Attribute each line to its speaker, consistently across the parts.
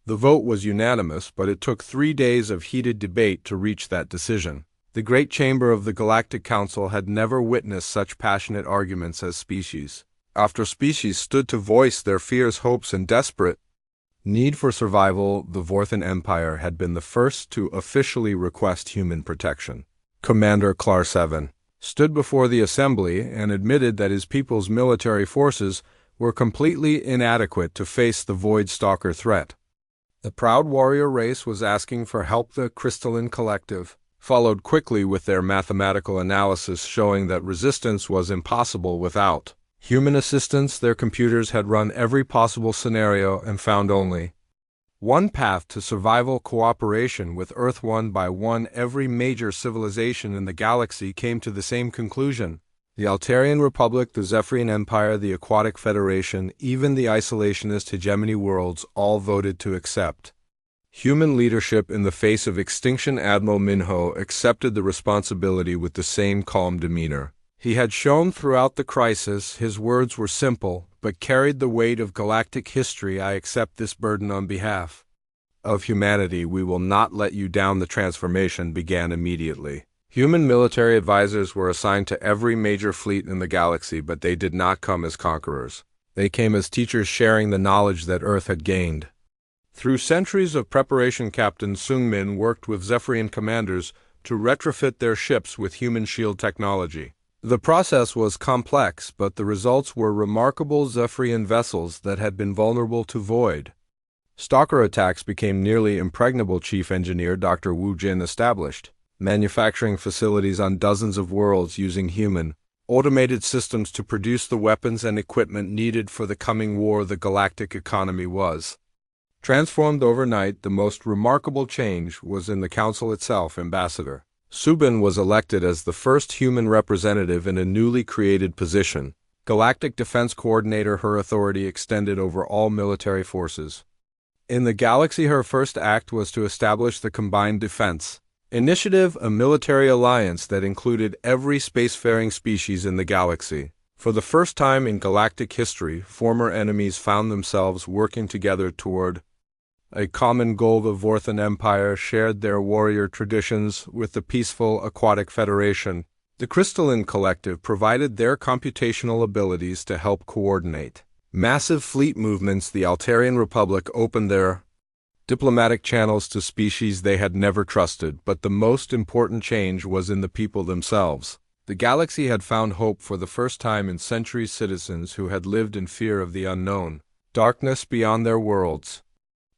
Speaker 1: The vote was unanimous, but it took 3 days of heated debate to reach that decision. The great chamber of the Galactic Council had never witnessed such passionate arguments as species after species stood to voice their fears, hopes, and desperate need for survival. The Vorthan Empire had been the first to officially request human protection. Commander Clar 7 stood before the assembly and admitted that his people's military forces were completely inadequate to face the Void Stalker threat. The proud warrior race was asking for help. The Crystalline Collective followed quickly with their mathematical analysis showing that resistance was impossible without human assistance. Their computers had run every possible scenario and found only one path to survival: cooperation with Earth. One by one, every major civilization in the galaxy came to the same conclusion. The Altarian Republic, the Zephyrian Empire, the Aquatic Federation, even the isolationist hegemony worlds all voted to accept human leadership in the face of extinction. Admiral Minho accepted the responsibility with the same calm demeanor he had shown throughout the crisis. His words were simple, but carried the weight of galactic history. I accept this burden on behalf of humanity. We will not let you down. The transformation began immediately. Human military advisors were assigned to every major fleet in the galaxy, but they did not come as conquerors. They came as teachers, sharing the knowledge that Earth had gained. Through centuries of preparation, Captain Sungmin worked with Zephyrian commanders to retrofit their ships with human shield technology. The process was complex, but the results were remarkable. Zephyrian vessels that had been vulnerable to Void Stalker attacks became nearly impregnable. Chief Engineer Dr. Wu Jin established manufacturing facilities on dozens of worlds using human automated systems to produce the weapons and equipment needed for the coming war. The galactic economy was transformed overnight. The most remarkable change was in the council itself. Ambassador Subin was elected as the first human representative in a newly created position, Galactic Defense Coordinator. Her authority extended over all military forces in the galaxy. Her first act was to establish the Combined Defense Initiative, a military alliance that included every spacefaring species in the galaxy. For the first time in galactic history, former enemies found themselves working together toward a common goal. The Vorthan Empire shared their warrior traditions with the peaceful Aquatic Federation. The Crystalline Collective provided their computational abilities to help coordinate massive fleet movements. The Altarian Republic opened their diplomatic channels to species they had never trusted, but the most important change was in the people themselves. The galaxy had found hope for the first time in centuries. Citizens who had lived in fear of the unknown, darkness beyond their worlds,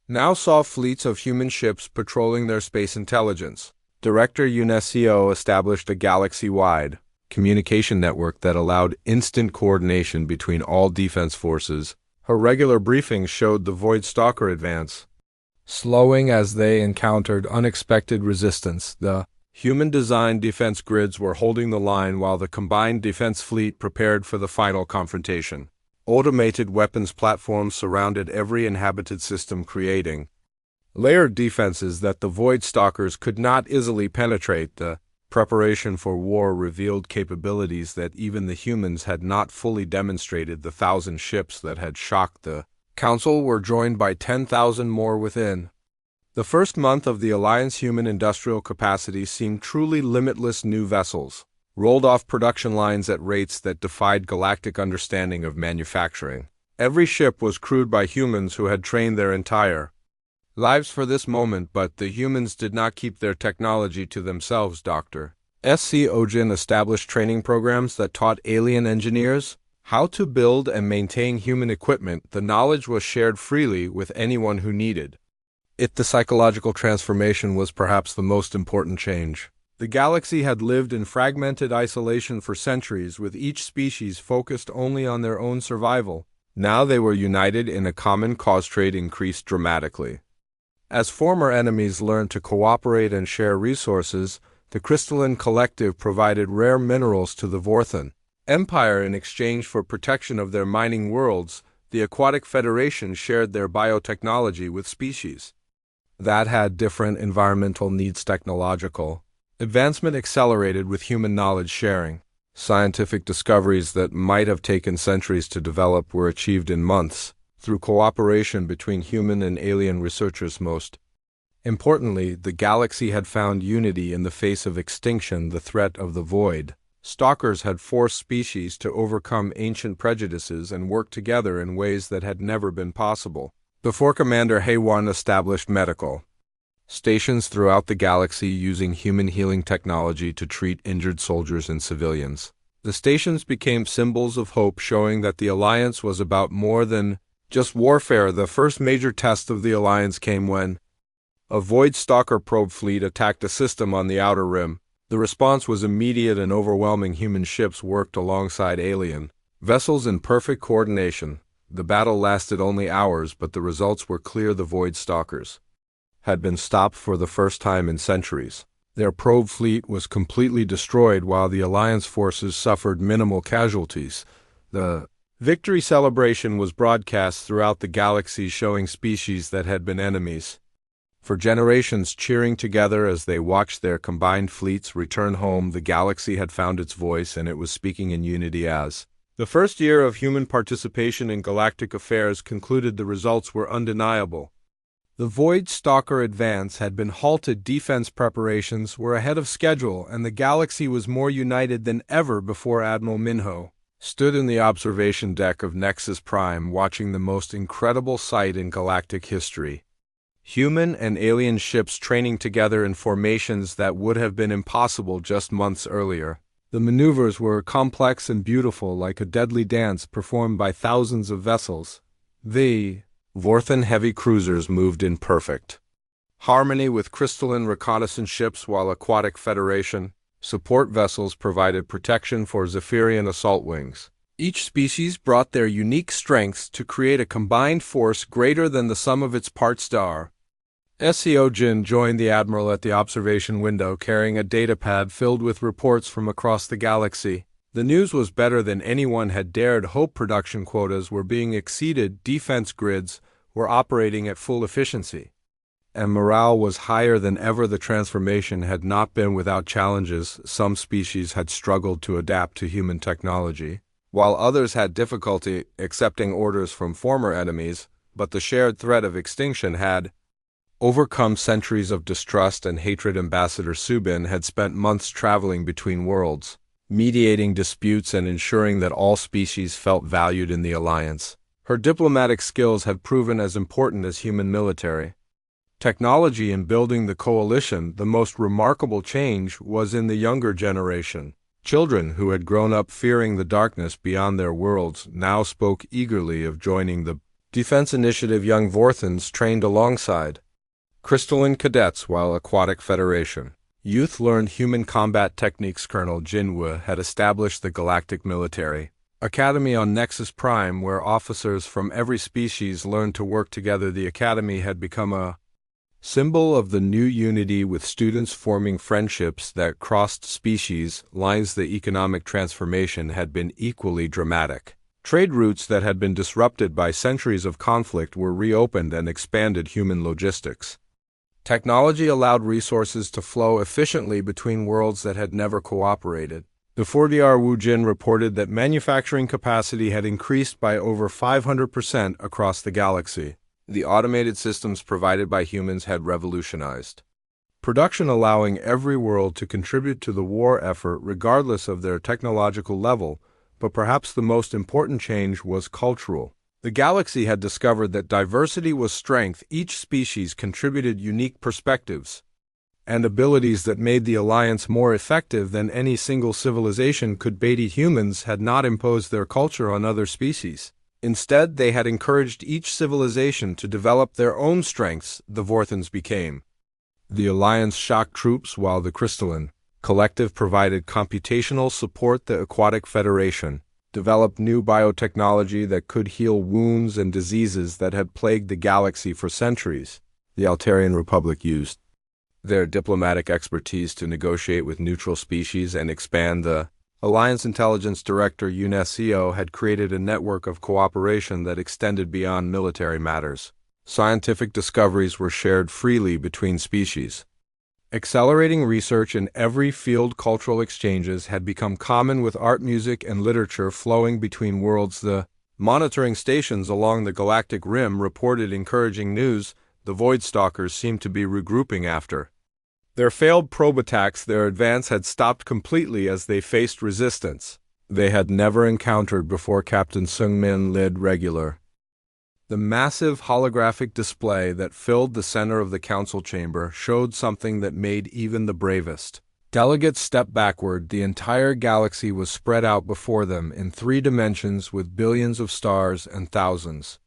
Speaker 1: now saw fleets of human ships patrolling their space. Intelligence Director Unesco established a galaxy-wide communication network that allowed instant coordination between all defense forces. Her regular briefings showed the Void Stalker advance slowing as they encountered unexpected resistance. The human-designed defense grids were holding the line while the combined defense fleet prepared for the final confrontation. Automated weapons platforms surrounded every inhabited system, creating layered defenses that the Void Stalkers could not easily penetrate. The preparation for war revealed capabilities that even the humans had not fully demonstrated. The 1,000 ships that had shocked the Council were joined by 10,000 more within the first month of the Alliance. Human industrial capacity seemed truly limitless. New vessels rolled off production lines at rates that defied galactic understanding of manufacturing. Every ship was crewed by humans who had trained their entire lives for this moment, but the humans did not keep their technology to themselves. Dr. S.C. Ojin established training programs that taught alien engineers how to build and maintain human equipment. The knowledge was shared freely with anyone who needed it. The psychological transformation was perhaps the most important change. The galaxy had lived in fragmented isolation for centuries, with each species focused only on their own survival. Now they were united in a common cause. Trade increased dramatically as former enemies learned to cooperate and share resources. The Crystalline Collective provided rare minerals to the Vorthan Empire in exchange for protection of their mining worlds. The Aquatic Federation shared their biotechnology with species that had different environmental needs. Technological advancement accelerated with human knowledge sharing. Scientific discoveries that might have taken centuries to develop were achieved in months. through cooperation between human and alien researchers. Most importantly, the galaxy had found unity in the face of extinction, the threat of the void. Stalkers had forced species to overcome ancient prejudices and work together in ways that had never been possible. Before Commander Hay-1 established medical stations throughout the galaxy using human healing technology to treat injured soldiers and civilians. The stations became symbols of hope, showing that the Alliance was about more than just warfare. The first major test of the Alliance came when a Void Stalker probe fleet attacked a system on the Outer Rim. The response was immediate and overwhelming. Human ships worked alongside alien vessels in perfect coordination. The battle lasted only hours, but the results were clear. The Void Stalkers had been stopped for the first time in centuries. Their probe fleet was completely destroyed while the Alliance forces suffered minimal casualties. The victory celebration was broadcast throughout the galaxy, showing species that had been enemies for generations cheering together as they watched their combined fleets return home. The galaxy had found its voice, and it was speaking in unity as the first year of human participation in galactic affairs concluded. The results were undeniable. The Void Stalker advance had been halted. Defense preparations were ahead of schedule, and the galaxy was more united than ever before. Admiral Minho stood in the observation deck of Nexus Prime, watching the most incredible sight in galactic history. Human and alien ships training together in formations that would have been impossible just months earlier. The maneuvers were complex and beautiful, like a deadly dance performed by thousands of vessels. The Vorthan heavy cruisers moved in perfect harmony with crystalline reconnaissance ships, while Aquatic Federation support vessels provided protection for Zephyrian assault wings. Each species brought their unique strengths to create a combined force greater than the sum of its parts. SCO Jin joined the Admiral at the observation window, carrying a datapad filled with reports from across the galaxy. The news was better than anyone had dared hope. Production quotas were being exceeded, defense grids were operating at full efficiency, and morale was higher than ever. The transformation had not been without challenges. Some species had struggled to adapt to human technology, while others had difficulty accepting orders from former enemies, but the shared threat of extinction had overcome centuries of distrust and hatred. Ambassador Subin had spent months traveling between worlds, mediating disputes and ensuring that all species felt valued in the Alliance. Her diplomatic skills had proven as important as human military technology in building the coalition. The most remarkable change was in the younger generation. Children who had grown up fearing the darkness beyond their worlds now spoke eagerly of joining the Defense Initiative. Young Vorthans trained alongside crystalline cadets, while Aquatic Federation youth learned human combat techniques. Colonel Jinwu had established the Galactic Military Academy on Nexus Prime, where officers from every species learned to work together. The academy had become a symbol of the new unity, with students forming friendships that crossed species lines. The economic transformation had been equally dramatic. Trade routes that had been disrupted by centuries of conflict were reopened and expanded. Human logistics technology allowed resources to flow efficiently between worlds that had never cooperated. Before Dr. Wu Jin reported that manufacturing capacity had increased by over 500% across the galaxy. The automated systems provided by humans had revolutionized production, allowing every world to contribute to the war effort regardless of their technological level. But perhaps the most important change was cultural. The galaxy had discovered that diversity was strength. Each species contributed unique perspectives and abilities that made the Alliance more effective than any single civilization could. Beta humans had not imposed their culture on other species. Instead, they had encouraged each civilization to develop their own strengths. The Vorthans became the Alliance shock troops, while the Crystalline Collective provided computational support. The Aquatic Federation developed new biotechnology that could heal wounds and diseases that had plagued the galaxy for centuries. The Altarian Republic used their diplomatic expertise to negotiate with neutral species and expand. The Alliance Intelligence Director UNESCO had created a network of cooperation that extended beyond military matters. Scientific discoveries were shared freely between species, accelerating research in every field. Cultural exchanges had become common, with art, music, and literature flowing between worlds. The Monitoring stations along the galactic rim reported encouraging news. The Void Stalkers seemed to be regrouping after their failed probe attacks. Their advance had stopped completely as they faced resistance they had never encountered before. Captain Seung-min led regular. The massive holographic display that filled the center of the council chamber showed something that made even the bravest delegates step backward. The entire galaxy was spread out before them in 3 dimensions, with billions of stars and thousands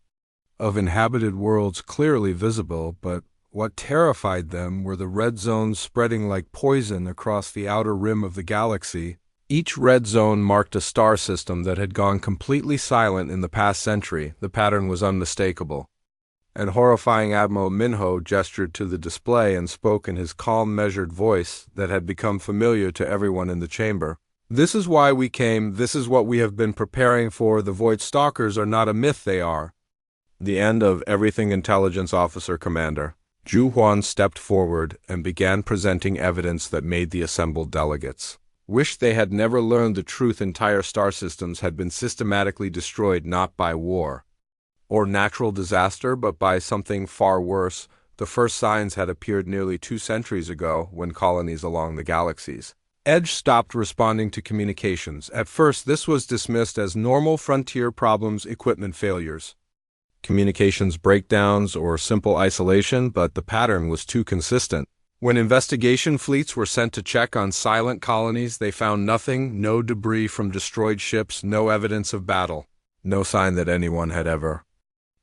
Speaker 1: of inhabited worlds clearly visible, but what terrified them were the red zones spreading like poison across the outer rim of the galaxy. Each red zone marked a star system that had gone completely silent in the past century. The pattern was unmistakable. And horrifying Admiral Minho gestured to the display and spoke in his calm, measured voice that had become familiar to everyone in the chamber. "This is why we came. This is what we have been preparing for. The Void Stalkers are not a myth, they are the end of everything." Intelligence Officer Commander Ju Huan stepped forward and began presenting evidence that made the assembled delegates wish they had never learned the truth. Entire star systems had been systematically destroyed, not by war or natural disaster, but by something far worse. The first signs had appeared nearly 2 centuries ago, when colonies along the galaxy's edge stopped responding to communications. At first, this was dismissed as normal frontier problems, equipment failures, communications breakdowns, or simple isolation, but the pattern was too consistent. When investigation fleets were sent to check on silent colonies, they found nothing: no debris from destroyed ships, no evidence of battle, no sign that anyone had ever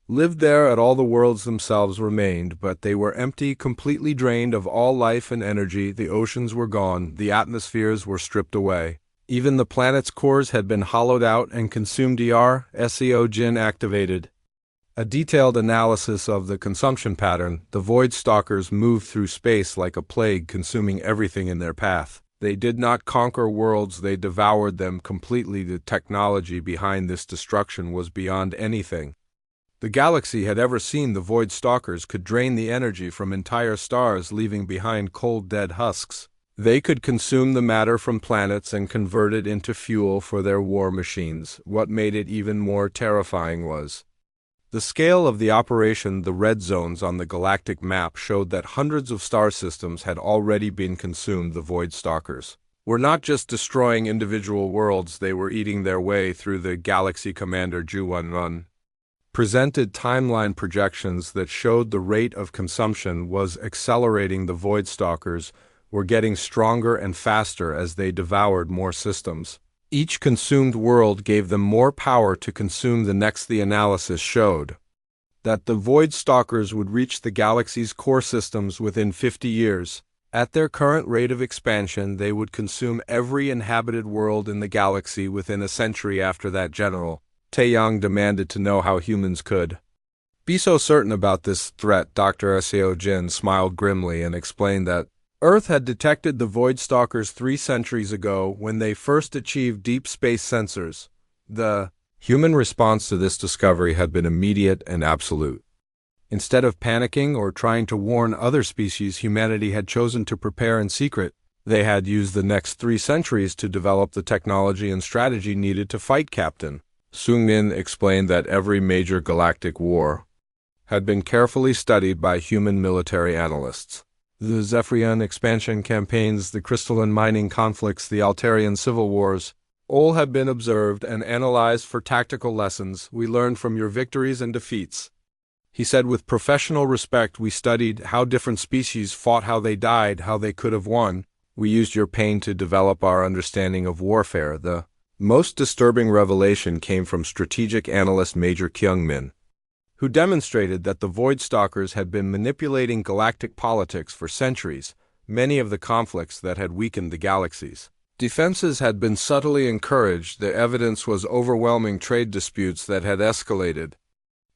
Speaker 1: lived there at all. The worlds themselves remained, but they were empty, completely drained of all life and energy. The oceans were gone, the atmospheres were stripped away. Even the planet's cores had been hollowed out and consumed. SEO Jin activated. A detailed analysis of the consumption pattern. The Void Stalkers moved through space like a plague, consuming everything in their path. They did not conquer worlds, they devoured them completely. The technology behind this destruction was beyond anything the galaxy had ever seen. The Void Stalkers could drain the energy from entire stars, leaving behind cold, dead husks. They could consume the matter from planets and convert it into fuel for their war machines. What made it even more terrifying was the scale of the operation. The red zones on the galactic map showed that hundreds of star systems had already been consumed. The Void Stalkers were not just destroying individual worlds, they were eating their way through the galaxy. Commander Ju Wan presented timeline projections that showed the rate of consumption was accelerating. The Void Stalkers were getting stronger and faster as they devoured more systems. Each consumed world gave them more power to consume the next. The analysis showed that the Void Stalkers would reach the galaxy's core systems within 50 years. At their current rate of expansion, they would consume every inhabited world in the galaxy within a century. After that, General Taeyang demanded to know how humans could be so certain about this threat. Dr. Seo Jin smiled grimly and explained that Earth had detected the Void Stalkers 3 centuries ago when they first achieved deep space sensors. The human response to this discovery had been immediate and absolute. Instead of panicking or trying to warn other species, humanity had chosen to prepare in secret. They had used the next 3 centuries to develop the technology and strategy needed to fight. Captain Seung-min explained that every major galactic war had been carefully studied by human military analysts. The Zephyrian expansion campaigns, the crystalline mining conflicts, the Altarian civil wars, all have been observed and analyzed for tactical lessons. We learned from your victories and defeats. He said with professional respect, we studied how different species fought, how they died, how they could have won. We used your pain to develop our understanding of warfare. The most disturbing revelation came from strategic analyst Major Kyung-min, who demonstrated that the Void Stalkers had been manipulating galactic politics for centuries. Many of the conflicts that had weakened the galaxy's defenses had been subtly encouraged. The evidence was overwhelming: trade disputes that had escalated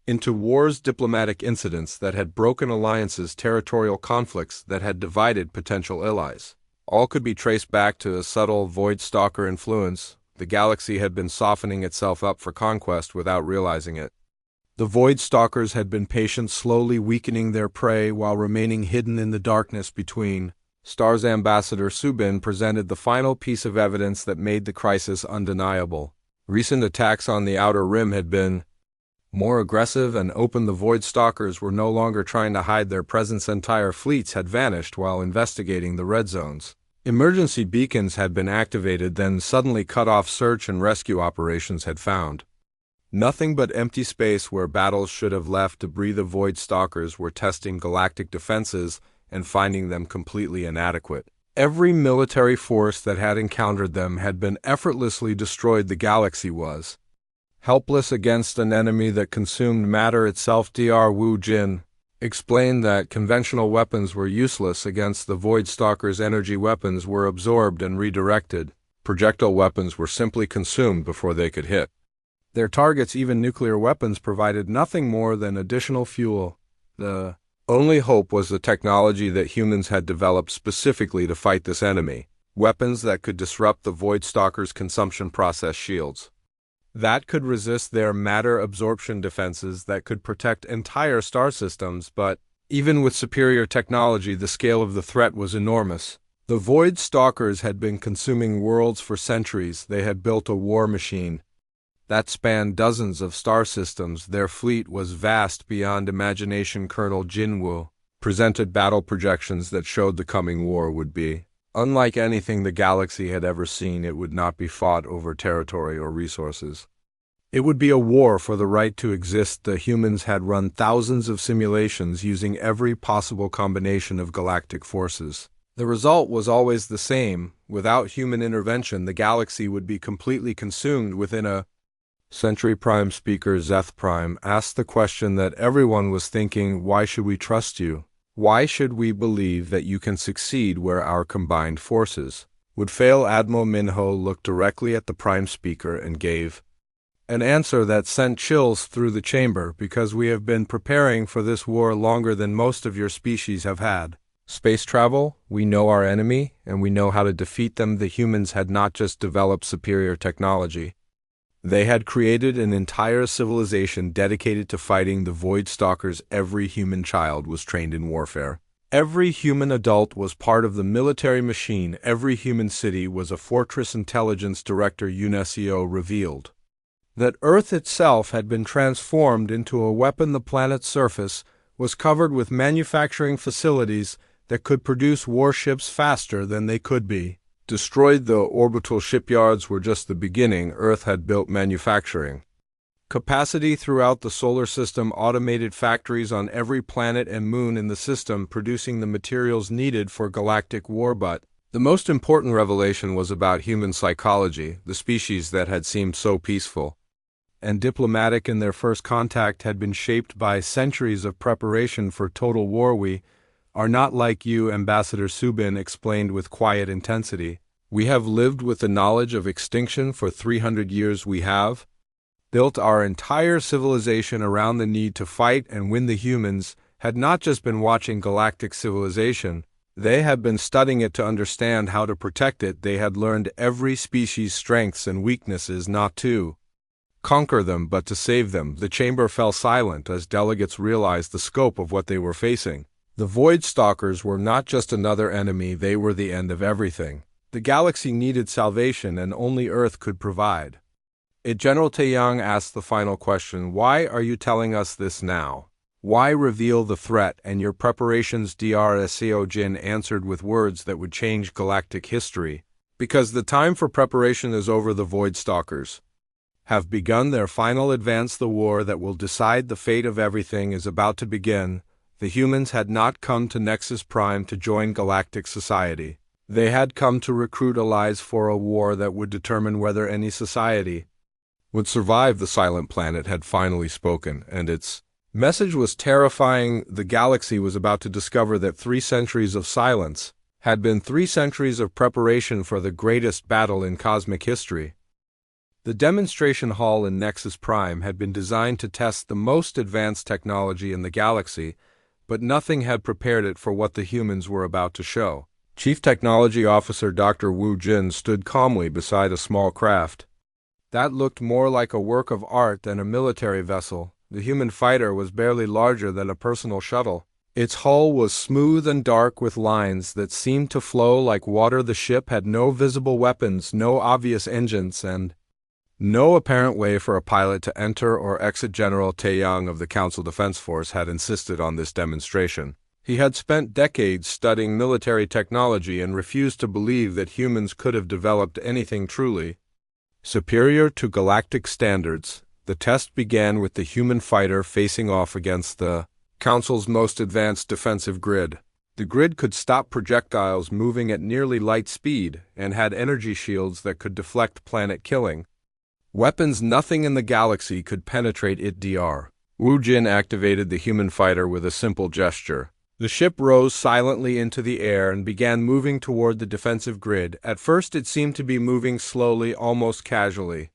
Speaker 1: into wars, diplomatic incidents that had broken alliances, territorial conflicts that had divided potential allies. All could be traced back to a subtle Void Stalker influence. The galaxy had been softening itself up for conquest without realizing it. The Void Stalkers had been patient, slowly weakening their prey while remaining hidden in the darkness between. Stars. Ambassador Subin presented the final piece of evidence that made the crisis undeniable. Recent attacks on the Outer Rim had been more aggressive and open. The Void Stalkers were no longer trying to hide their presence. Entire fleets had vanished while investigating the red zones. Emergency beacons had been activated, then suddenly cut off. Search and rescue operations had found nothing but empty space where battles should have left debris. The Void Stalkers were testing galactic defenses and finding them completely inadequate. Every military force that had encountered them had been effortlessly destroyed. The galaxy was helpless against an enemy that consumed matter itself. Dr. Wu Jin explained that conventional weapons were useless against the Void Stalkers. Energy weapons were absorbed and redirected. Projectile weapons were simply consumed before they could hit their targets. Even nuclear weapons provided nothing more than additional fuel. The only hope was the technology that humans had developed specifically to fight this enemy, weapons that could disrupt the Void Stalkers' consumption process shields, that could resist their matter absorption defenses, that could protect entire star systems. But even with superior technology, the scale of the threat was enormous. The Void Stalkers had been consuming worlds for centuries. They had built a war machine that spanned dozens of star systems. Their fleet was vast beyond imagination. Colonel Jinwoo presented battle projections that showed the coming war would be unlike anything the galaxy had ever seen. It would not be fought over territory or resources. It would be a war for the right to exist. The humans had run thousands of simulations using every possible combination of galactic forces. The result was always the same. Without human intervention, the galaxy would be completely consumed within a century. Prime Speaker Zeth Prime asked the question that everyone was thinking: why should we trust you? Why should we believe that you can succeed where our combined forces would fail? Admiral Minho looked directly at the Prime Speaker and gave an answer that sent chills through the chamber. Because we have been preparing for this war longer than most of your species have had. Space travel, we know our enemy, and we know how to defeat them. The humans had not just developed superior technology. They had created an entire civilization dedicated to fighting the Void Stalkers. Every human child was trained in warfare. Every human adult was part of the military machine. Every human city was a fortress. Intelligence Director Unesio revealed that Earth itself had been transformed into a weapon. The planet's surface was covered with manufacturing facilities that could produce warships faster than they could be destroyed. The orbital shipyards were just the beginning. Earth had built manufacturing capacity throughout the solar system, automated factories on every planet and moon in the system, producing the materials needed for galactic war. But the most important revelation was about human psychology. The species that had seemed so peaceful and diplomatic in their first contact had been shaped by centuries of preparation for total war. We are not like you, Ambassador Subin explained with quiet intensity. We have lived with the knowledge of extinction for 300 years. We have built our entire civilization around the need to fight and win. The humans had not just been watching galactic civilization, they had been studying it to understand how to protect it. They had learned every species' strengths and weaknesses, not to conquer them, but to save them. The chamber fell silent as delegates realized the scope of what they were facing. The Void Stalkers were not just another enemy, they were the end of everything. The galaxy needed salvation, and only Earth could provide it. General Taeyang asked the final question: why are you telling us this now? Why reveal the threat and your preparations? Dr. Seo Jin answered with words that would change galactic history. Because the time for preparation is over. The Void Stalkers have begun their final advance. The war that will decide the fate of everything is about to begin. The humans had not come to Nexus Prime to join galactic society. They had come to recruit allies for a war that would determine whether any society would survive. The silent planet had finally spoken, and its message was terrifying. The galaxy was about to discover that 3 centuries of silence had been 3 centuries of preparation for the greatest battle in cosmic history. The demonstration hall in Nexus Prime had been designed to test the most advanced technology in the galaxy, but nothing had prepared it for what the humans were about to show. Chief Technology Officer Dr. Wu Jin stood calmly beside a small craft that looked more like a work of art than a military vessel. The human fighter was barely larger than a personal shuttle. Its hull was smooth and dark with lines that seemed to flow like water. The ship had no visible weapons, no obvious engines, and No apparent way for a pilot to enter or exit. General Taeyang of the Council Defense Force had insisted on this demonstration. He had spent decades studying military technology and refused to believe that humans could have developed anything truly superior to galactic standards. The test began with the human fighter facing off against the Council's most advanced defensive grid. The grid could stop projectiles moving at nearly light speed and had energy shields that could deflect planet-killing weapons. Nothing in the galaxy could penetrate it. Dr. Wu Jin activated the human fighter with a simple gesture. The ship rose silently into the air and began moving toward the defensive grid. At first it seemed to be moving slowly, almost casually,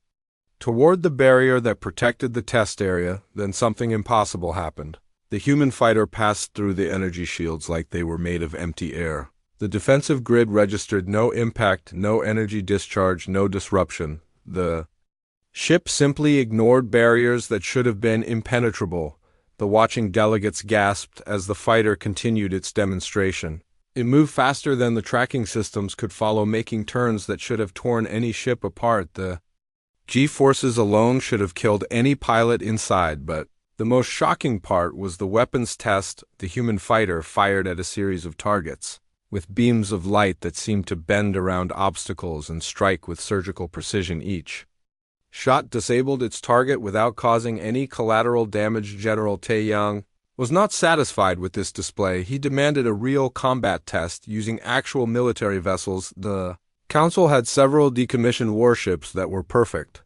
Speaker 1: toward the barrier that protected the test area. Then something impossible happened. The human fighter passed through the energy shields like they were made of empty air. The defensive grid registered no impact, no energy discharge, no disruption. The ship simply ignored barriers that should have been impenetrable. The watching delegates gasped as the fighter continued its demonstration. It moved faster than the tracking systems could follow, making turns that should have torn any ship apart. The G-forces alone should have killed any pilot inside, but the most shocking part was the weapons test. The human fighter fired at a series of targets, with beams of light that seemed to bend around obstacles and strike with surgical precision. Each shot disabled its target without causing any collateral damage. General Taeyang was not satisfied with this display. He demanded a real combat test using actual military vessels. The Council had several decommissioned warships that were perfect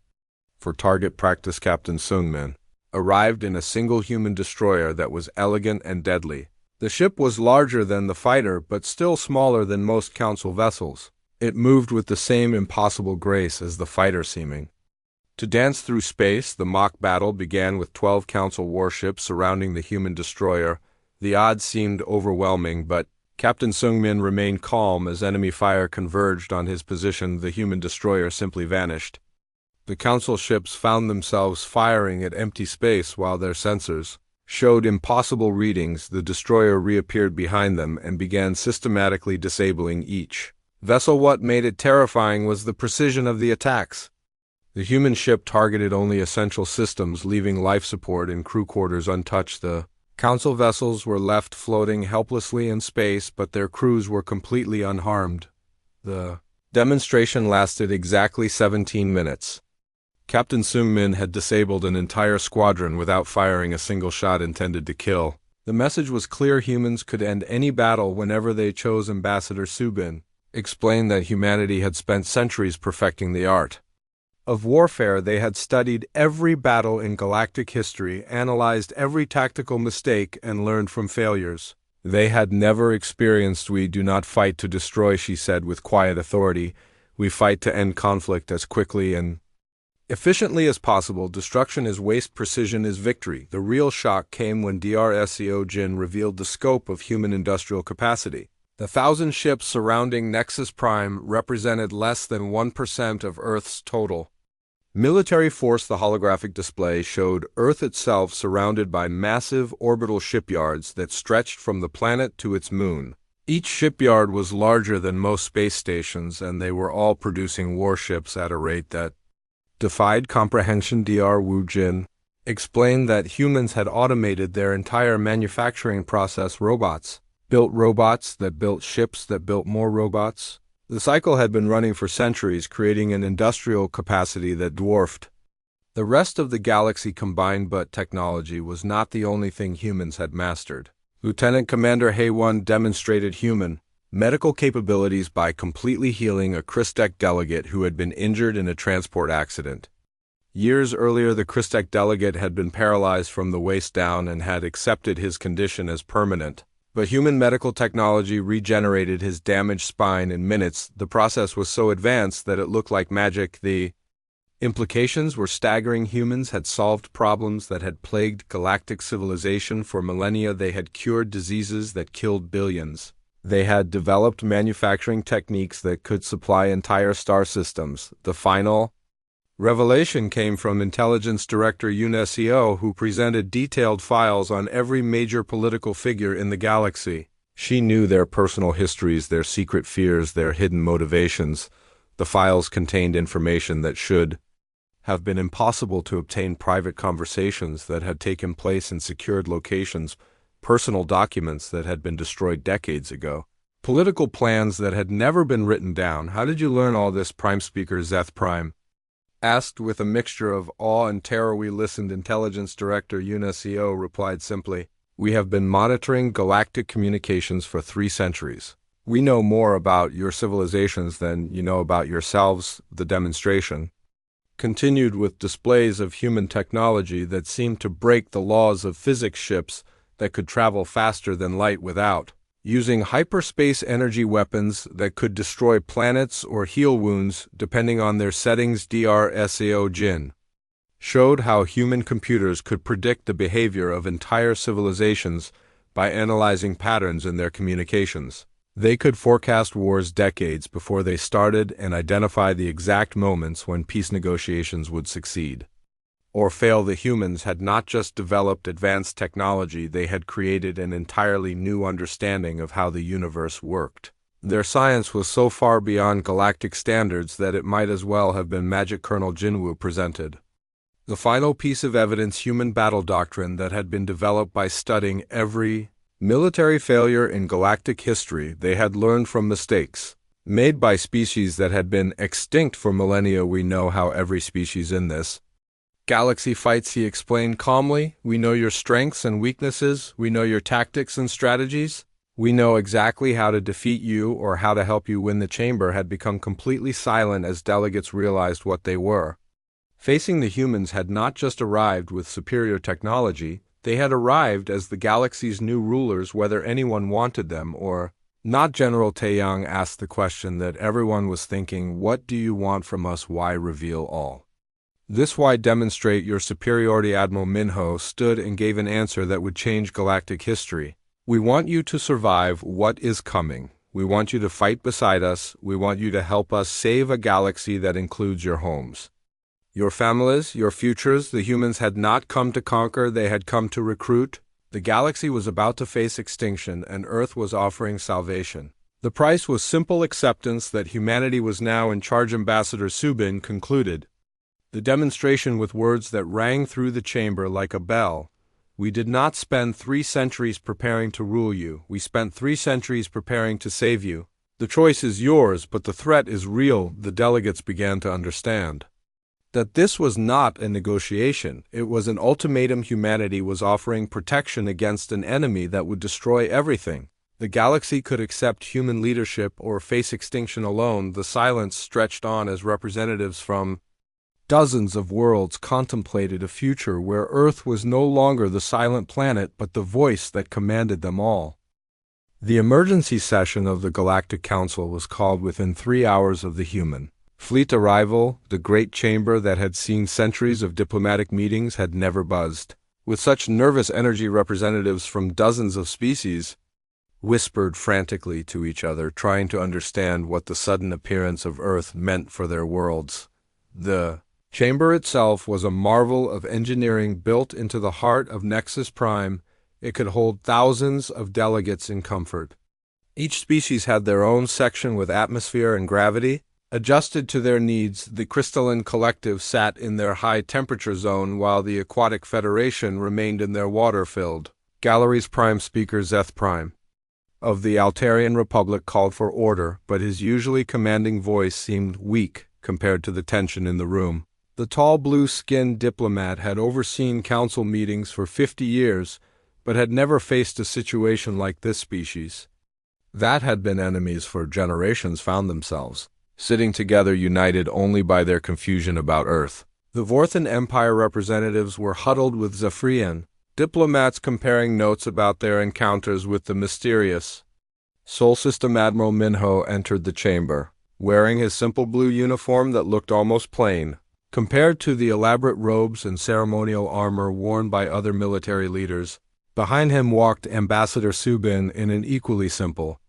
Speaker 1: for target practice. Captain Seungmin arrived in a single human destroyer that was elegant and deadly. The ship was larger than the fighter, but still smaller than most Council vessels. It moved with the same impossible grace as the fighter seeming to dance through space. The mock battle began with 12 Council warships surrounding the human destroyer. The odds seemed overwhelming, but Captain Seungmin remained calm as enemy fire converged on his position. The human destroyer simply vanished. The Council ships found themselves firing at empty space while their sensors showed impossible readings. The destroyer reappeared behind them and began systematically disabling each vessel. What made it terrifying was the precision of the attacks. The human ship targeted only essential systems, leaving life support and crew quarters untouched. The Council vessels were left floating helplessly in space, but their crews were completely unharmed. The demonstration lasted exactly 17 minutes. Captain Seungmin had disabled an entire squadron without firing a single shot intended to kill. The message was clear: humans could end any battle whenever they chose. Ambassador Subin explained that humanity had spent centuries perfecting the art of warfare. They had studied every battle in galactic history, analyzed every tactical mistake, and learned from failures they had never experienced. We do not fight to destroy, she said with quiet authority. We fight to end conflict as quickly and efficiently as possible. Destruction is waste, precision is victory. The real shock came when Dr. Seo Jin revealed the scope of human industrial capacity. The 1,000 ships surrounding Nexus Prime represented less than 1% of Earth's total military force. The holographic display showed Earth itself surrounded by massive orbital shipyards that stretched from the planet to its moon. Each shipyard was larger than most space stations, and they were all producing warships at a rate that defied comprehension. Dr. Wu Jin explained that humans had automated their entire manufacturing process. Robots built robots that built ships that built more robots. The cycle had been running for centuries, creating an industrial capacity that dwarfed the rest of the galaxy combined. But technology was not the only thing humans had mastered. Lieutenant Commander Haewon demonstrated human medical capabilities by completely healing a Christech delegate who had been injured in a transport accident. Years earlier, the Christech delegate had been paralyzed from the waist down and had accepted his condition as permanent. But human medical technology regenerated his damaged spine in minutes. The process was so advanced that it looked like magic. The implications were staggering. Humans had solved problems that had plagued galactic civilization for millennia. They had cured diseases that killed billions. They had developed manufacturing techniques that could supply entire star systems. The final revelation came from Intelligence Director Yoon Seo, who presented detailed files on every major political figure in the galaxy. She knew their personal histories, their secret fears, their hidden motivations. The files contained information that should have been impossible to obtain private conversations that had taken place in secured locations, personal documents that had been destroyed decades ago, political plans that had never been written down. How did you learn all this? Prime Speaker Zeth Prime asked with a mixture of awe and terror. We listened. Intelligence Director UNSCO replied simply, "We have been monitoring galactic communications for 3 centuries. We know more about your civilizations than you know about yourselves." The demonstration continued with displays of human technology that seemed to break the laws of physics. Ships that could travel faster than light without using hyperspace energy weapons that could destroy planets or heal wounds depending on their settings. DRSAO Jin showed how human computers could predict the behavior of entire civilizations by analyzing patterns in their communications. They could forecast wars decades before they started and identify the exact moments when peace negotiations would succeed or fail. The humans had not just developed advanced technology, they had created an entirely new understanding of how the universe worked. Their science was so far beyond galactic standards that it might as well have been magic. Colonel Jinwoo presented the final piece of evidence: human battle doctrine that had been developed by studying every military failure in galactic history. They had learned from mistakes made by species that had been extinct for millennia. We know how every species in this galaxy fights, he explained calmly. We know your strengths and weaknesses. We know your tactics and strategies. We know exactly how to defeat you or how to help you win. The chamber had become completely silent as delegates realized what they were facing. The humans had not just arrived with superior technology, they had arrived as the galaxy's new rulers, whether anyone wanted them or not. General Taeyang asked the question that everyone was thinking: what do you want from us? Why reveal all this? Why demonstrate your superiority? Admiral Minho stood and gave an answer that would change galactic history. We want you to survive what is coming. We want you to fight beside us. We want you to help us save a galaxy that includes your homes, your families, your futures. The humans had not come to conquer, they had come to recruit. The galaxy was about to face extinction, and Earth was offering salvation. The price was simple acceptance that humanity was now in charge. Ambassador Subin concluded the demonstration with words that rang through the chamber like a bell. We did not spend 3 centuries preparing to rule you. We spent 3 centuries preparing to save you. The choice is yours, but the threat is real. The delegates began to understand that this was not a negotiation. It was an ultimatum. Humanity was offering protection against an enemy that would destroy everything. The galaxy could accept human leadership or face extinction alone. The silence stretched on as representatives from dozens of worlds contemplated a future where Earth was no longer the silent planet but the voice that commanded them all. The emergency session of the Galactic Council was called within 3 hours of the human fleet arrival. The great chamber that had seen centuries of diplomatic meetings had never buzzed with such nervous energy. Representatives from dozens of species whispered frantically to each other, trying to understand what the sudden appearance of Earth meant for their worlds. The chamber itself was a marvel of engineering built into the heart of Nexus Prime. It could hold thousands of delegates in comfort. Each species had their own section with atmosphere and gravity adjusted to their needs. The crystalline collective sat in their high-temperature zone while the Aquatic Federation remained in their water-filled galleries. Prime Speaker Zeth Prime of the Altarian Republic called for order, but his usually commanding voice seemed weak compared to the tension in the room. The tall blue-skinned diplomat had overseen council meetings for 50 years, but had never faced a situation like this. Species that had been enemies for generations found themselves sitting together, united only by their confusion about Earth. The Vorthan Empire representatives were huddled with Zephyrian diplomats comparing notes about their encounters with the mysterious Sol System. Admiral Minho entered the chamber, wearing his simple blue uniform that looked almost plain compared to the elaborate robes and ceremonial armor worn by other military leaders. Behind him walked Ambassador Subin in an equally simple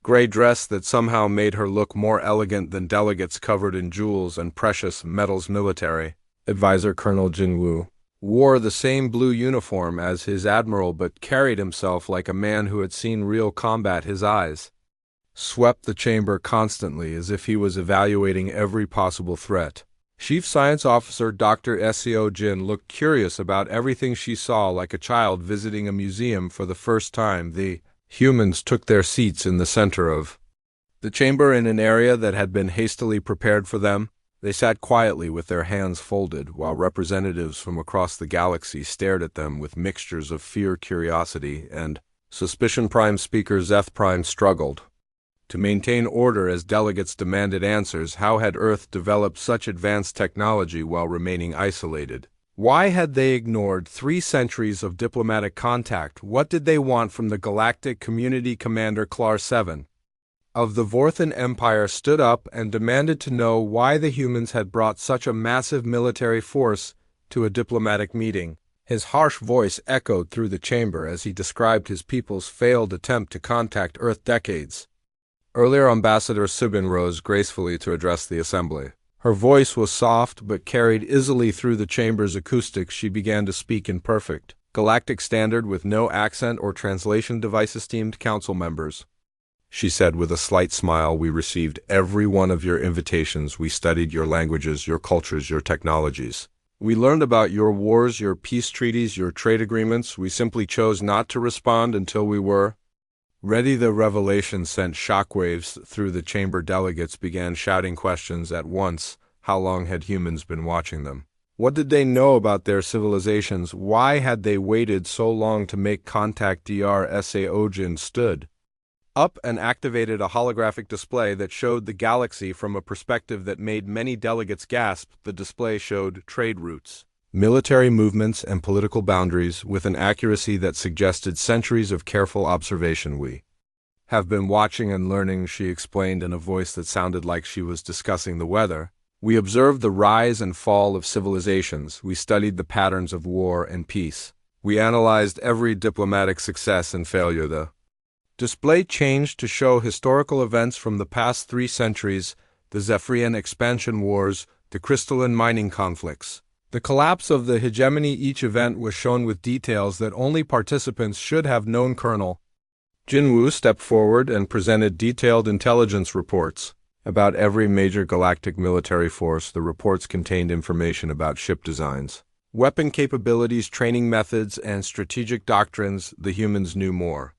Speaker 1: gray dress that somehow made her look more elegant than delegates covered in jewels and precious metals. Military advisor Colonel Jinwoo wore the same blue uniform as his admiral but carried himself like a man who had seen real combat. His eyes swept the chamber constantly as if he was evaluating every possible threat. Chief Science Officer Dr. Seo Jin looked curious about everything she saw, like a child visiting a museum for the first time. The humans took their seats in the center of the chamber in an area that had been hastily prepared for them. They sat quietly with their hands folded, while representatives from across the galaxy stared at them with mixtures of fear, curiosity, and suspicion. Prime Speaker Zeth Prime struggled to maintain order as delegates demanded answers. How had Earth developed such advanced technology while remaining isolated? Why had they ignored 3 centuries of diplomatic contact? What did they want from the galactic community? Commander Clar 7 of the Vorthan Empire stood up and demanded to know why the humans had brought such a massive military force to a diplomatic meeting. His harsh voice echoed through the chamber as he described his people's failed attempt to contact Earth decades earlier. Ambassador Subin rose gracefully to address the assembly. Her voice was soft but carried easily through the chamber's acoustics. She began to speak in perfect galactic standard with no accent or translation device. Esteemed council members, she said with a slight smile, we received every one of your invitations. We studied your languages, your cultures, your technologies. We learned about your wars, your peace treaties, your trade agreements. We simply chose not to respond until we were ready. The revelation sent shockwaves through the chamber. Delegates began shouting questions at once. How long had humans been watching them? What did they know about their civilizations? Why had they waited so long to make contact? Dr. Seo Jin stood up and activated a holographic display that showed the galaxy from a perspective that made many delegates gasp. The display showed trade routes, military movements, and political boundaries with an accuracy that suggested centuries of careful observation. We have been watching and learning, she explained in a voice that sounded like she was discussing the weather. We observed the rise and fall of civilizations. We studied the patterns of war and peace. We analyzed every diplomatic success and failure. The display changed to show historical events from the past 3 centuries, the Zephyrian expansion wars, the crystalline mining conflicts, the collapse of the hegemony. Each event was shown with details that only participants should have known. Colonel Jinwoo stepped forward and presented detailed intelligence reports about every major galactic military force. The reports contained information about ship designs, weapon capabilities, training methods, and strategic doctrines. The humans knew more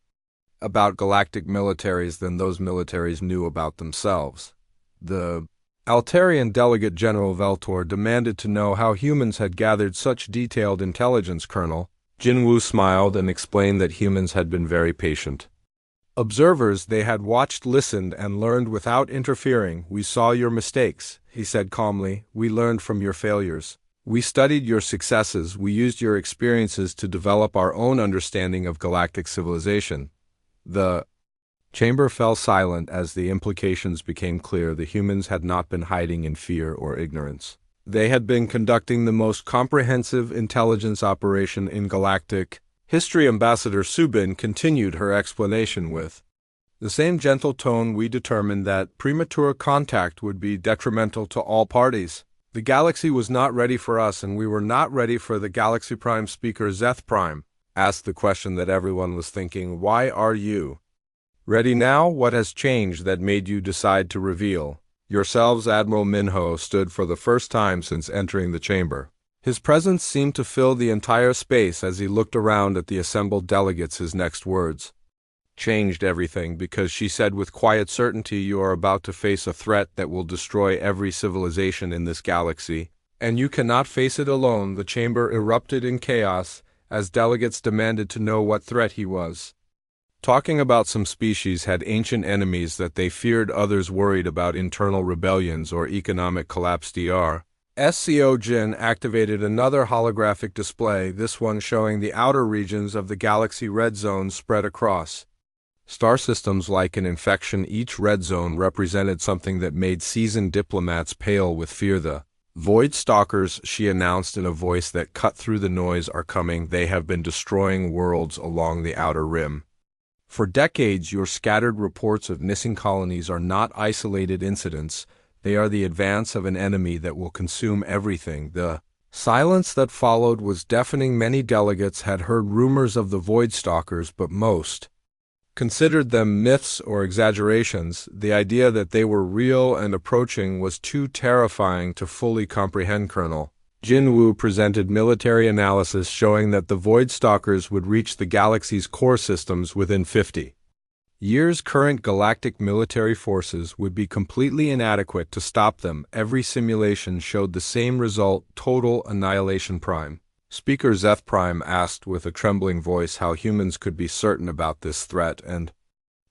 Speaker 1: about galactic militaries than those militaries knew about themselves. The Altarian Delegate General Veltor demanded to know how humans had gathered such detailed intelligence. Colonel Jinwoo smiled and explained that humans had been very patient observers. They had watched, listened, and learned without interfering. We saw your mistakes, he said calmly. We learned from your failures. We studied your successes. We used your experiences to develop our own understanding of galactic civilization. The chamber fell silent as the implications became clear. The humans had not been hiding in fear or ignorance. They had been conducting the most comprehensive intelligence operation in galactic history. Ambassador Subin continued her explanation with the same gentle tone. We determined that premature contact would be detrimental to all parties. The galaxy was not ready for us, and we were not ready for the galaxy. Prime Speaker Zeth Prime asked the question that everyone was thinking. Why are you ready now? What has changed that made you decide to reveal yourselves? Admiral Minho stood for the first time since entering the chamber. His presence seemed to fill the entire space as he looked around at the assembled delegates. His next words changed everything, because she said with quiet certainty, you are about to face a threat that will destroy every civilization in this galaxy, and you cannot face it alone. The chamber erupted in chaos as delegates demanded to know what threat he was talking about. Some species had ancient enemies that they feared, others worried about internal rebellions or economic collapse. Dr. Seo Jin activated another holographic display, this one showing the outer regions of the galaxy. Red zones spread across star systems like an infection. Each red zone represented something that made seasoned diplomats pale with fear. The Void Stalkers, she announced in a voice that cut through the noise, are coming. They have been destroying worlds along the outer rim for decades. Your scattered reports of missing colonies are not isolated incidents. They are the advance of an enemy that will consume everything. The silence that followed was deafening. Many delegates had heard rumors of the Void Stalkers, but most considered them myths or exaggerations. The idea that they were real and approaching was too terrifying to fully comprehend. Colonel Jin Woo presented military analysis showing that the Void Stalkers would reach the galaxy's core systems within 50 years. Current galactic military forces would be completely inadequate to stop them. Every simulation showed the same result: total annihilation. Prime Speaker Zeth Prime asked with a trembling voice how humans could be certain about this threat and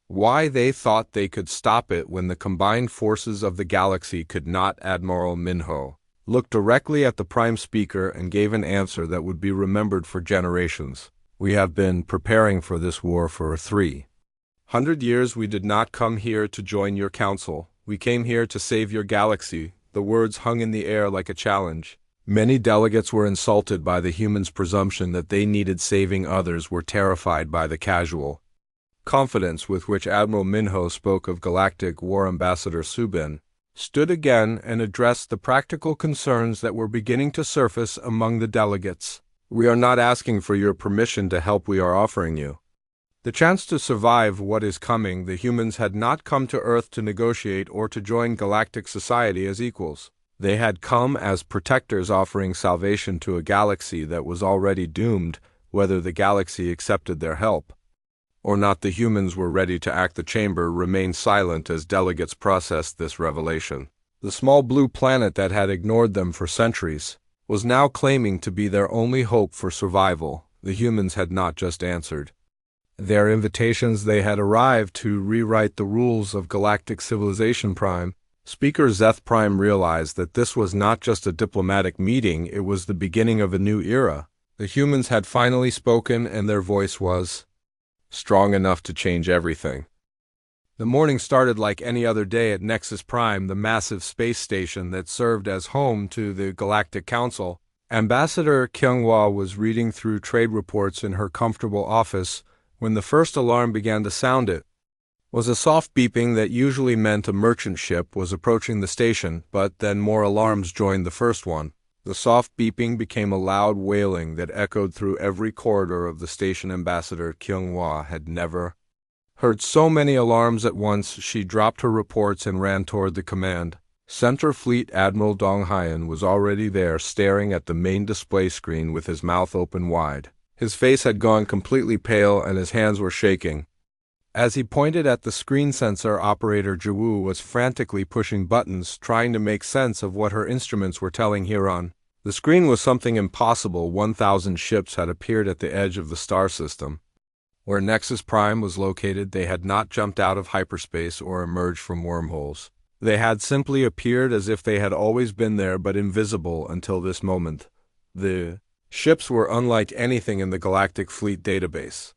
Speaker 1: why they thought they could stop it when the combined forces of the galaxy could not. Admiral Minho looked directly at the Prime Speaker and gave an answer that would be remembered for generations. We have been preparing for this war for 300 years. We did not come here to join your council. We came here to save your galaxy. The words hung in the air like a challenge. Many delegates were insulted by the humans' presumption that they needed saving. Others were terrified by the casual confidence with which Admiral Minho spoke of Galactic War. Ambassador Subin stood again and addressed the practical concerns that were beginning to surface among the delegates. We are not asking for your permission to help. We are offering you the chance to survive what is coming. The humans had not come to Earth to negotiate or to join galactic society as equals. They had come as protectors, offering salvation to a galaxy that was already doomed, whether the galaxy accepted their help or not. The humans were ready to act. The chamber remained silent as delegates processed this revelation. The small blue planet that had ignored them for centuries was now claiming to be their only hope for survival. The humans had not just answered their invitations, they had arrived to rewrite the rules of galactic civilization. Prime Speaker Zeth Prime realized that this was not just a diplomatic meeting, it was the beginning of a new era. The humans had finally spoken, and their voice was strong enough to change everything. The morning started like any other day at Nexus Prime, the massive space station that served as home to the Galactic Council. Ambassador Kyunghwa was reading through trade reports in her comfortable office when the first alarm began to sound. It was a soft beeping that usually meant a merchant ship was approaching the station, but then more alarms joined the first one. The soft beeping became a loud wailing that echoed through every corridor of the station. Ambassador Kyunghwa had never heard so many alarms at once. She dropped her reports and ran toward the command center. Fleet Admiral Dong Hyan was already there, staring at the main display screen with his mouth open wide. His face had gone completely pale and his hands were shaking. As he pointed at the screen, sensor operator Jiwoo was frantically pushing buttons, trying to make sense of what her instruments were telling Huron. The screen was something impossible. 1,000 ships had appeared at the edge of the star system. Where Nexus Prime was located, they had not jumped out of hyperspace or emerged from wormholes. They had simply appeared as if they had always been there, but invisible until this moment. The ships were unlike anything in the Galactic Fleet database.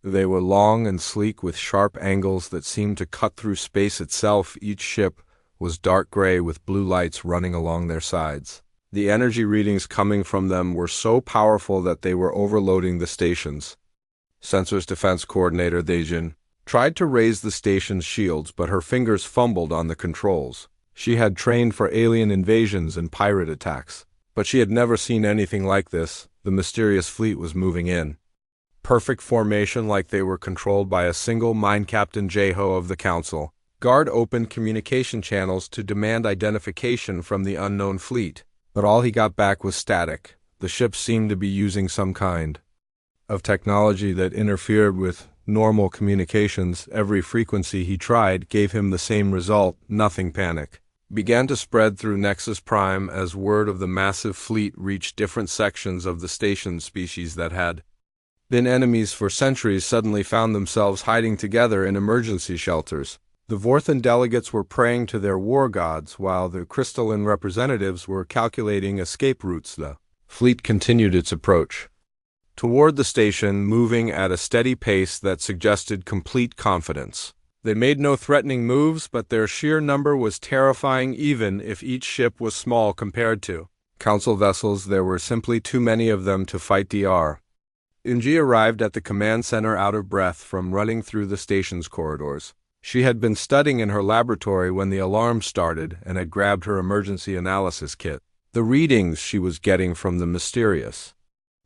Speaker 1: They were long and sleek with sharp angles that seemed to cut through space itself. Each ship was dark gray with blue lights running along their sides. The energy readings coming from them were so powerful that they were overloading the stations. Sensors Defense Coordinator Daejin tried to raise the station's shields, but her fingers fumbled on the controls. She had trained for alien invasions and pirate attacks, but she had never seen anything like this. The mysterious fleet was moving in perfect formation, like they were controlled by a single mind. Captain Jeho of the Council Guard opened communication channels to demand identification from the unknown fleet, but all he got back was static. The ships seemed to be using some kind of technology that interfered with normal communications. Every frequency he tried gave him the same result. Nothing. Panic began to spread through Nexus Prime as word of the massive fleet reached different sections of the station. Species that had been enemies for centuries suddenly found themselves hiding together in emergency shelters. The Vorthan delegates were praying to their war gods, while the crystalline representatives were calculating escape routes. The fleet continued its approach toward the station, moving at a steady pace that suggested complete confidence. They made no threatening moves, but their sheer number was terrifying. Even if each ship was small compared to Council vessels, there were simply too many of them to fight. Dr. Inji arrived at the command center out of breath from running through the station's corridors. She had been studying in her laboratory when the alarm started and had grabbed her emergency analysis kit. The readings she was getting from the mysterious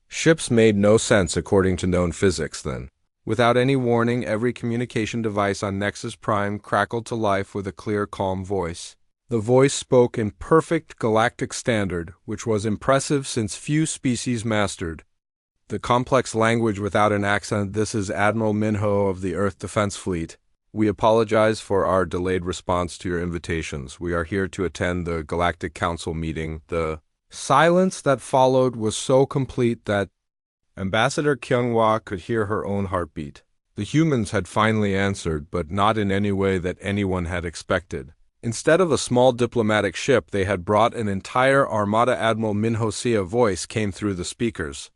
Speaker 1: ships made no sense according to known physics then. Without any warning, every communication device on Nexus Prime crackled to life with a clear, calm voice. The voice spoke in perfect galactic standard, which was impressive since few species mastered the complex language without an accent. "This is Admiral Minho of the Earth Defense Fleet. We apologize for our delayed response to your invitations. We are here to attend the Galactic Council meeting." The silence that followed was so complete that Ambassador Kyunghwa could hear her own heartbeat. The humans had finally answered, but not in any way that anyone had expected. Instead of a small diplomatic ship, they had brought an entire armada. Admiral Minho's voice came through the speakers.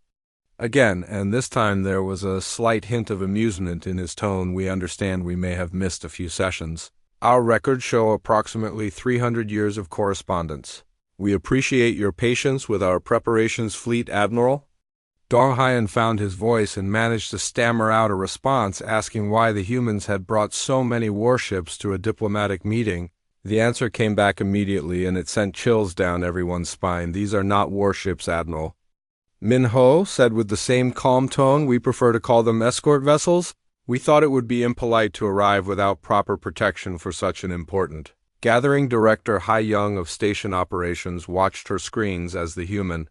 Speaker 1: Again, and this time there was a slight hint of amusement in his tone. "We understand we may have missed a few sessions. Our records show approximately 300 years of correspondence. We appreciate your patience with our preparations, Fleet Admiral." Dong Hyan found his voice and managed to stammer out a response asking why the humans had brought so many warships to a diplomatic meeting. The answer came back immediately, and it sent chills down everyone's spine. "These are not warships, Admiral." Minho said with the same calm tone, "We prefer to call them escort vessels. We thought it would be impolite to arrive without proper protection for such an important." Gathering Director Hai Young of Station Operations watched her screens as the human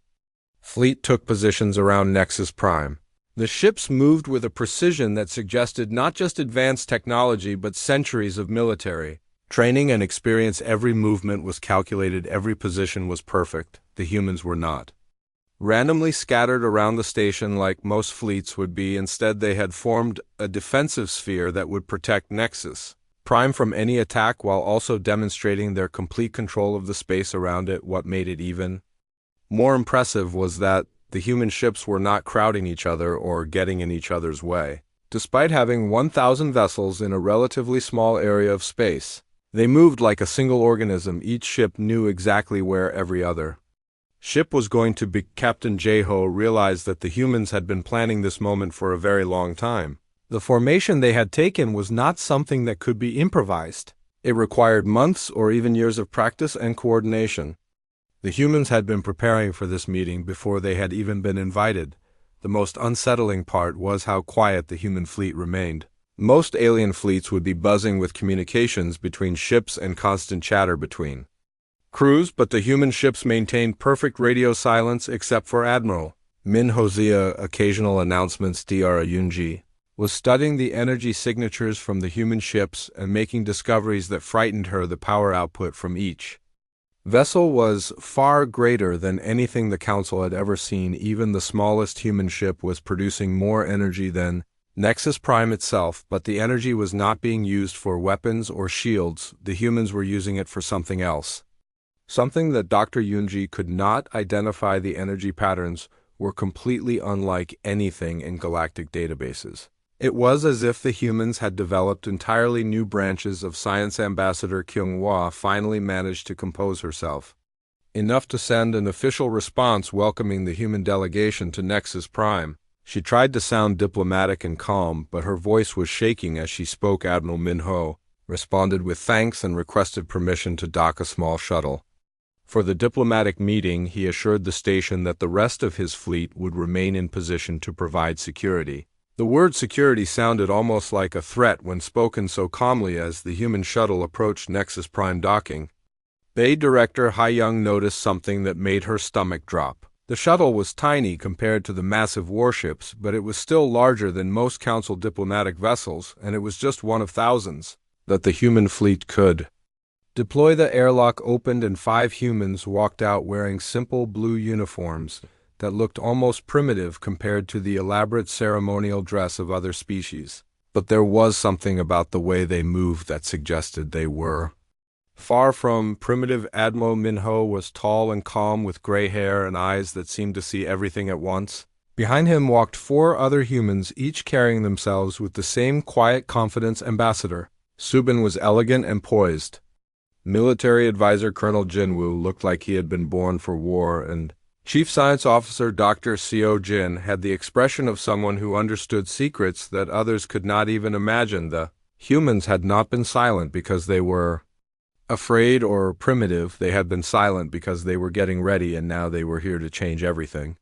Speaker 1: fleet took positions around Nexus Prime. The ships moved with a precision that suggested not just advanced technology but centuries of military training and experience. Every movement was calculated, every position was perfect. The humans were not randomly scattered around the station like most fleets would be. Instead, they had formed a defensive sphere that would protect Nexus Prime from any attack while also demonstrating their complete control of the space around it. What made it even more impressive was that the human ships were not crowding each other or getting in each other's way. Despite having 1,000 vessels in a relatively small area of space, they moved like a single organism. Each ship knew exactly where every other ship was going to be. Captain Jae-ho realized that the humans had been planning this moment for a very long time. The formation they had taken was not something that could be improvised. It required months or even years of practice and coordination. The humans had been preparing for this meeting before they had even been invited. The most unsettling part was how quiet the human fleet remained. Most alien fleets would be buzzing with communications between ships and constant chatter between crews, but the human ships maintained perfect radio silence except for Admiral Minho's occasional announcements. Dr. Yunji was studying the energy signatures from the human ships and making discoveries that frightened her. The power output from each vessel was far greater than anything the Council had ever seen. Even the smallest human ship was producing more energy than Nexus Prime itself, but the energy was not being used for weapons or shields. The humans were using it for something else. Something that Dr. Yunji could not identify. The energy patterns were completely unlike anything in galactic databases. It was as if the humans had developed entirely new branches of science. Ambassador Kyunghwa finally managed to compose herself enough to send an official response welcoming the human delegation to Nexus Prime. She tried to sound diplomatic and calm, but her voice was shaking as she spoke. Admiral Minho responded with thanks and requested permission to dock a small shuttle. For the diplomatic meeting, he assured the station that the rest of his fleet would remain in position to provide security. The word security sounded almost like a threat when spoken so calmly as the human shuttle approached Nexus Prime docking. Bay Director Hai Young noticed something that made her stomach drop. The shuttle was tiny compared to the massive warships, but it was still larger than most Council diplomatic vessels, and it was just one of thousands that the human fleet could deploy. The airlock opened and 5 humans walked out wearing simple blue uniforms that looked almost primitive compared to the elaborate ceremonial dress of other species. But there was something about the way they moved that suggested they were far from primitive. Admiral Minho was tall and calm with gray hair and eyes that seemed to see everything at once. Behind him walked 4 other humans, each carrying themselves with the same quiet confidence. Ambassador Subin was elegant and poised. Military Advisor Colonel Jinwoo looked like he had been born for war, and Chief Science Officer Dr. Seo Jin had the expression of someone who understood secrets that others could not even imagine. The humans had not been silent because they were afraid or primitive. They had been silent because they were getting ready, and now they were here to change everything.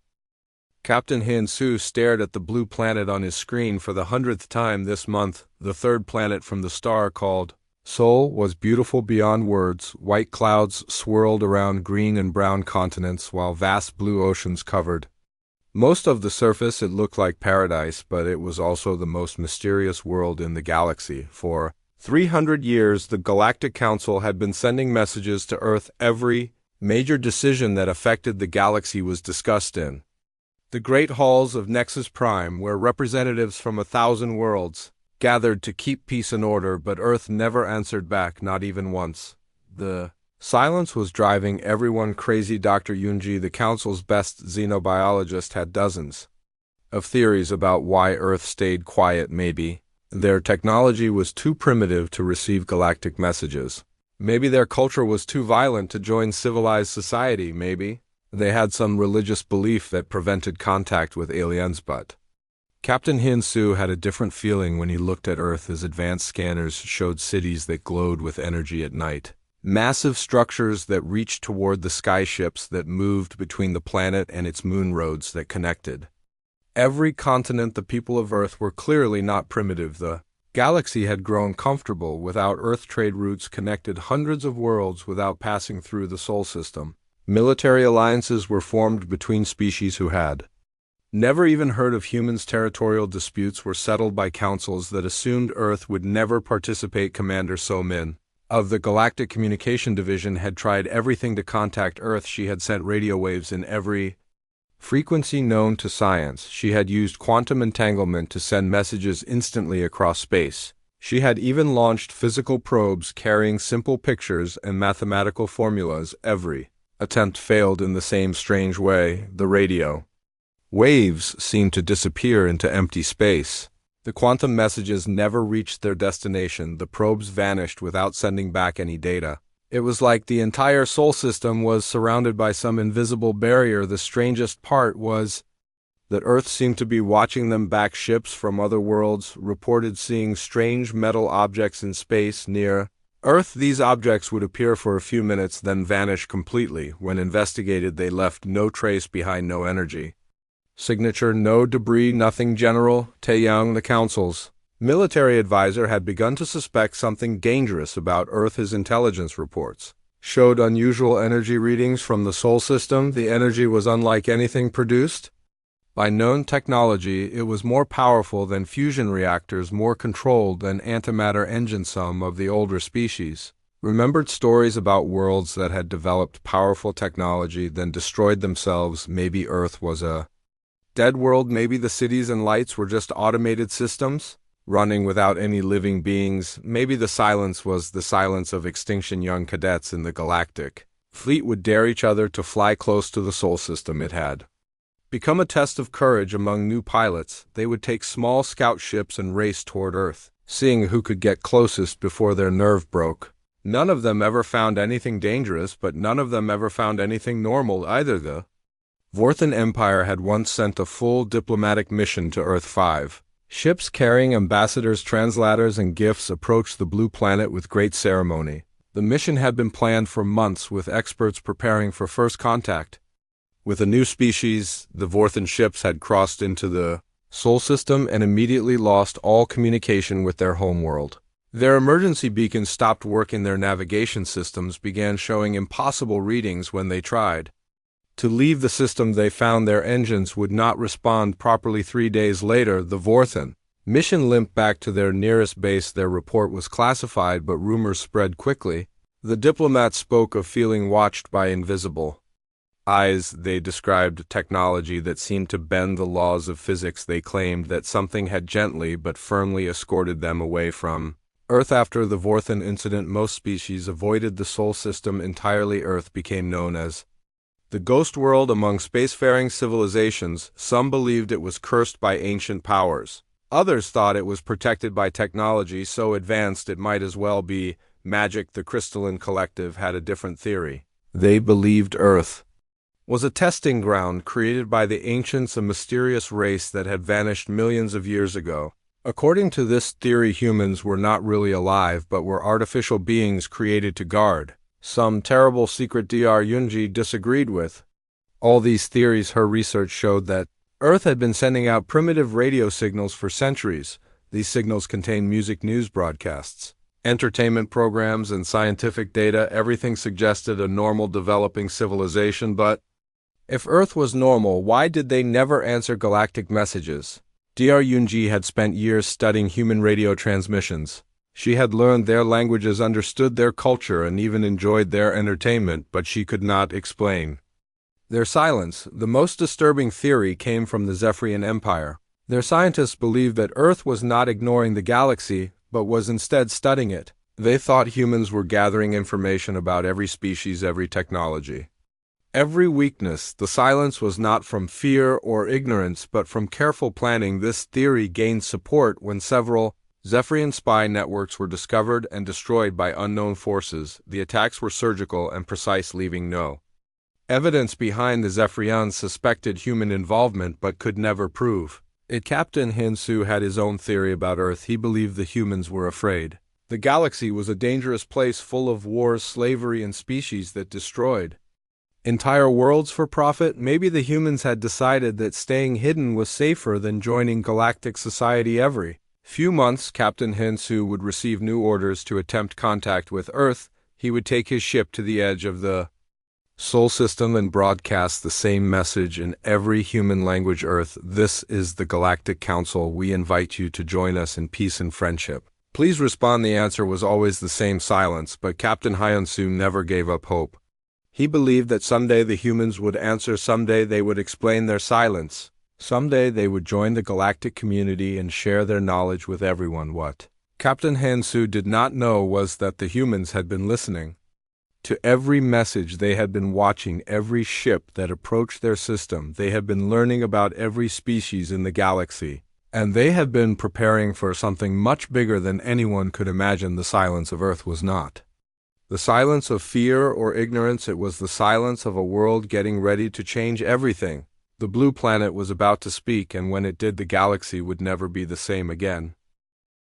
Speaker 1: Captain Hin-Su stared at the blue planet on his screen for the 100th time this month. The third planet from the star called Sol was beautiful beyond words. White clouds swirled around green and brown continents, while vast blue oceans covered most of the surface. It looked like paradise, but it was also the most mysterious world in the galaxy. For 300 years, the Galactic Council had been sending messages to Earth. Every major decision that affected the galaxy was discussed in the great halls of Nexus Prime, where representatives from 1,000 worlds gathered to keep peace and order, but Earth never answered back, not even once. The silence was driving everyone crazy. Dr. Yunji, the Council's best xenobiologist, had dozens of theories about why Earth stayed quiet. Maybe their technology was too primitive to receive galactic messages. Maybe their culture was too violent to join civilized society. Maybe they had some religious belief that prevented contact with aliens. But Captain Hin-Su had a different feeling when he looked at Earth. His advanced scanners showed cities that glowed with energy at night, massive structures that reached toward the skyships that moved between the planet and its moon roads that connected every continent. The people of Earth were clearly not primitive. The galaxy had grown comfortable without Earth. Trade routes connected hundreds of worlds without passing through the Sol system. Military alliances were formed between species who had never even heard of humans. Territorial disputes were settled by councils that assumed Earth would never participate. Commander So Min of the Galactic Communication Division had tried everything to contact Earth. She had sent radio waves in every frequency known to science. She had used quantum entanglement to send messages instantly across space. She had even launched physical probes carrying simple pictures and mathematical formulas. Every attempt failed in the same strange way. The radio waves seemed to disappear into empty space. The quantum messages never reached their destination. The probes vanished without sending back any data. It was like the entire Sol system was surrounded by some invisible barrier. The strangest part was that Earth seemed to be watching them back. Ships from other worlds reported seeing strange metal objects in space near Earth. These objects would appear for a few minutes, then vanish completely. When investigated, they left no trace behind. No energy signature, no debris, nothing. General Taeyang, the Council's military advisor, had begun to suspect something dangerous about Earth. His intelligence reports showed unusual energy readings from the Sol system. The energy was unlike anything produced by known technology. It was more powerful than fusion reactors, more controlled than antimatter engines. Some of the older species remembered stories about worlds that had developed powerful technology, then destroyed themselves. Maybe Earth was a dead world. Maybe the cities and lights were just automated systems running without any living beings. Maybe the silence was the silence of extinction. Young cadets in the galactic fleet would dare each other to fly close to the Sol system. It had become a test of courage among new pilots. They would take small scout ships and race toward Earth, seeing who could get closest before their nerve broke. None of them ever found anything dangerous, but none of them ever found anything normal either. The Vorthan Empire had once sent a full diplomatic mission to Earth. 5 ships carrying ambassadors, translators, and gifts approached the blue planet with great ceremony. The mission had been planned for months, with experts preparing for first contact with a new species. The Vorthan ships had crossed into the Sol system and immediately lost all communication with their homeworld. Their emergency beacons stopped working. Their navigation systems began showing impossible readings. When they tried to leave the system, they found their engines would not respond properly. 3 days later, the Vorthan mission limped back to their nearest base. Their report was classified, but rumors spread quickly. The diplomats spoke of feeling watched by invisible eyes. They described technology that seemed to bend the laws of physics. They claimed that something had gently but firmly escorted them away from Earth. After the Vorthan incident, most species avoided the Sol system entirely. Earth became known as the ghost world among spacefaring civilizations. Some believed it was cursed by ancient powers. Others thought it was protected by technology so advanced it might as well be magic. The Crystalline Collective had a different theory. They believed Earth was a testing ground created by the ancients, a mysterious race that had vanished millions of years ago. According to this theory, humans were not really alive, but were artificial beings created to guard some terrible secret. Dr. Yunji disagreed with all these theories. Her research showed that Earth had been sending out primitive radio signals for centuries. These signals contained music news broadcasts, entertainment programs, and scientific data. Everything suggested a normal developing civilization, but if Earth was normal, why did they never answer galactic messages? Dr. Yunji had spent years studying human radio transmissions. She had learned their languages, understood their culture, and even enjoyed their entertainment, but she could not explain their silence. The most disturbing theory came from the Zephyrian Empire. Their scientists believed that Earth was not ignoring the galaxy, but was instead studying it. They thought humans were gathering information about every species, every technology, every weakness. The silence was not from fear or ignorance, but from careful planning. This theory gained support when several Zephyrian spy networks were discovered and destroyed by unknown forces. The attacks were surgical and precise, leaving no evidence behind. The Zephyrians suspected human involvement but could never prove it. Captain Hinsu had his own theory about Earth. He believed the humans were afraid. The galaxy was a dangerous place full of wars, slavery, and species that destroyed entire worlds for profit. Maybe the humans had decided that staying hidden was safer than joining galactic society. Every few months, Captain Hinsu would receive new orders to attempt contact with Earth. He would take his ship to the edge of the Sol system and broadcast the same message in every human language. Earth, this is the Galactic Council. We invite you to join us in peace and friendship. Please respond. The answer was always the same: silence. But Captain Hyunsu never gave up hope. He believed that someday the humans would answer, someday they would explain their silence, someday they would join the galactic community and share their knowledge with everyone. What Captain Hansu did not know was that the humans had been listening to every message. They had been watching every ship that approached their system. They had been learning about every species in the galaxy, and they had been preparing for something much bigger than anyone could imagine. The silence of Earth was not the silence of fear or ignorance. It was the silence of a world getting ready to change everything. The blue planet was about to speak, and when it did, the galaxy would never be the same again.